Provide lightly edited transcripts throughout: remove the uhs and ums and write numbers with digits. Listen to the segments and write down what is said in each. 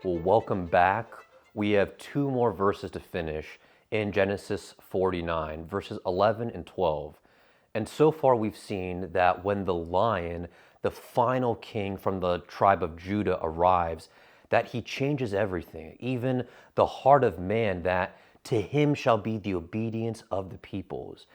Well, welcome back. We have two more verses to finish in Genesis 49, verses 11 and 12. And so far, we've seen that when the lion, the final king from the tribe of Judah, arrives, that he changes everything, even the heart of man, that to him shall be the obedience of the peoples.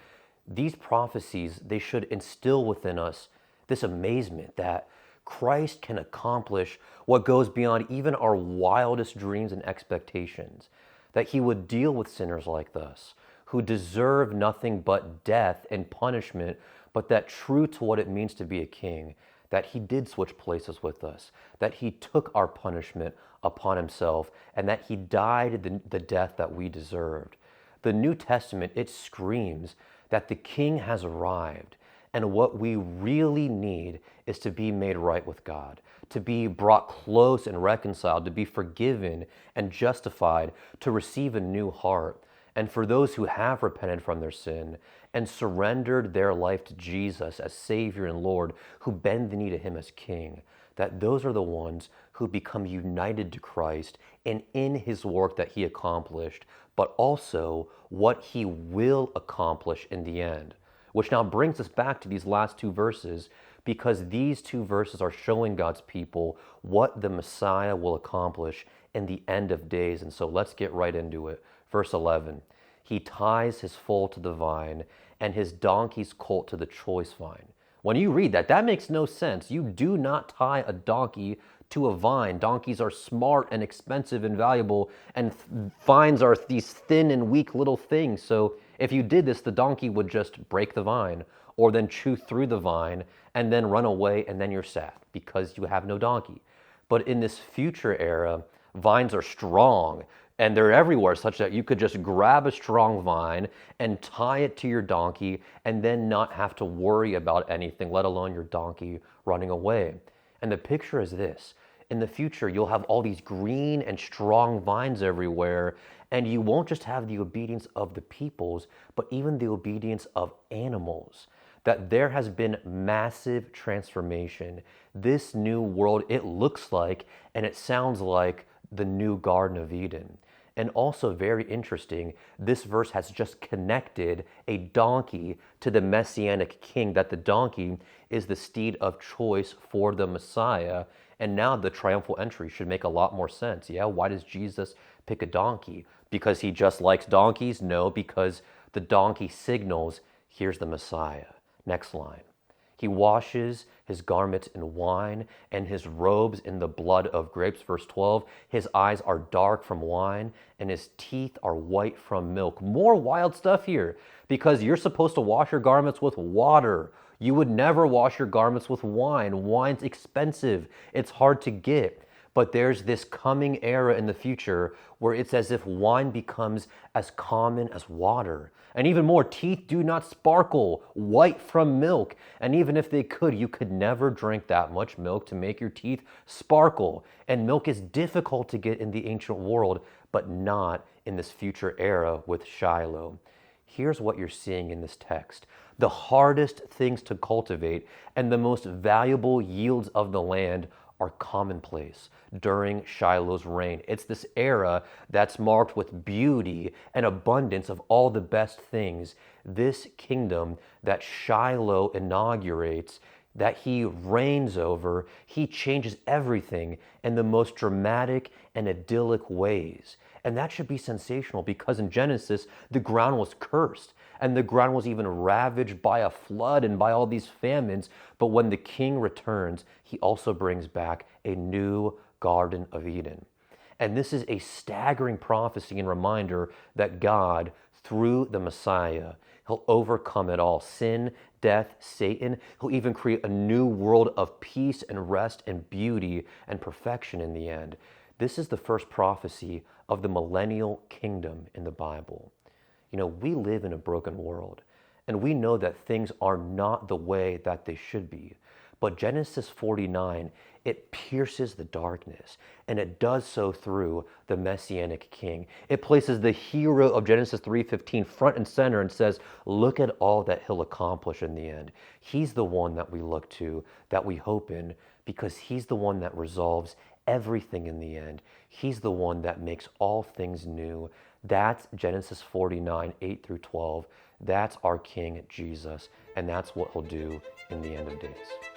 These prophecies, they should instill within us this amazement that Christ can accomplish what goes beyond even our wildest dreams and expectations, that he would deal with sinners like us, who deserve nothing but death and punishment, but that true to what it means to be a king, that he did switch places with us, that he took our punishment upon himself, and that he died the death that we deserved. The New Testament, it screams that the king has arrived, and what we really need is to be made right with God, to be brought close and reconciled, to be forgiven and justified, to receive a new heart. And for those who have repented from their sin and surrendered their life to Jesus as Savior and Lord, who bend the knee to him as King, that those are the ones who become united to Christ and in his work that he accomplished, but also what he will accomplish in the end. Which now brings us back to these last two verses, because these two verses are showing God's people what the Messiah will accomplish in the end of days. And so let's get right into it. Verse 11, he ties his foal to the vine and his donkey's colt to the choice vine. When you read that, that makes no sense. You do not tie a donkey to a vine. Donkeys are smart and expensive and valuable, and vines are these thin and weak little things. So if you did this, the donkey would just break the vine or then chew through the vine and then run away, and then you're sad because you have no donkey. But in this future era, vines are strong and they're everywhere, such that you could just grab a strong vine and tie it to your donkey and then not have to worry about anything, let alone your donkey running away. And the picture is this. In the future, you'll have all these green and strong vines everywhere, and you won't just have the obedience of the peoples, but even the obedience of animals. That there has been massive transformation. This new world, it looks like and it sounds like the new Garden of Eden. And also very interesting, this verse has just connected a donkey to the Messianic king, that the donkey is the steed of choice for the Messiah. And now the triumphal entry should make a lot more sense. Yeah, why does Jesus pick a donkey? Because he just likes donkeys? No, because the donkey signals, here's the Messiah. Next line. He washes his garments in wine and his robes in the blood of grapes. Verse 12, his eyes are dark from wine and his teeth are white from milk. More wild stuff here, because you're supposed to wash your garments with water. You would never wash your garments with wine. Wine's expensive. It's hard to get. But there's this coming era in the future where it's as if wine becomes as common as water. And even more, teeth do not sparkle, white from milk. And even if they could, you could never drink that much milk to make your teeth sparkle. And milk is difficult to get in the ancient world, but not in this future era with Shiloh. Here's what you're seeing in this text. The hardest things to cultivate and the most valuable yields of the land are commonplace during Shiloh's reign. It's this era that's marked with beauty and abundance of all the best things. This kingdom that Shiloh inaugurates, that he reigns over, he changes everything in the most dramatic and idyllic ways. And that should be sensational, because in Genesis, the ground was cursed and the ground was even ravaged by a flood and by all these famines. But when the king returns, he also brings back a new Garden of Eden. And this is a staggering prophecy and reminder that God, through the Messiah, he'll overcome it all. Sin, death, Satan. He'll even create a new world of peace and rest and beauty and perfection in the end. This is the first prophecy of the millennial kingdom in the Bible. You know, we live in a broken world, and we know that things are not the way that they should be. But Genesis 49, it pierces the darkness, and it does so through the Messianic King. It places the hero of Genesis 3:15 front and center and says, look at all that he'll accomplish in the end. He's the one that we look to, that we hope in, because he's the one that resolves everything in the end. He's the one that makes all things new. That's Genesis 49, 8 through 12. That's our King, Jesus, and that's what he'll do in the end of days.